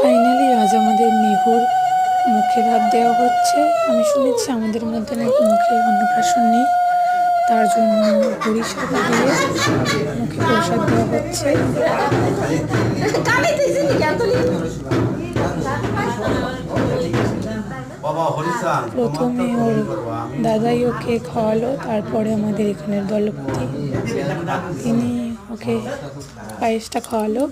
Finally আজ আমাদের মেহুর মুখে ভাত দেওয়া হচ্ছে। আমি শুনেছি আমাদের মধ্যে নাকি মুখে অন্নপ্রাশন নেই, তার জন্য বরিশাল দিয়ে মুখে প্রসাদ দেওয়া হচ্ছে। প্রথমে ওর দাদাই ওকে খাওয়ালো, তারপরে আমাদের এখানের দলপতি তিনি ওকে পায়েসটা খাওয়ালো।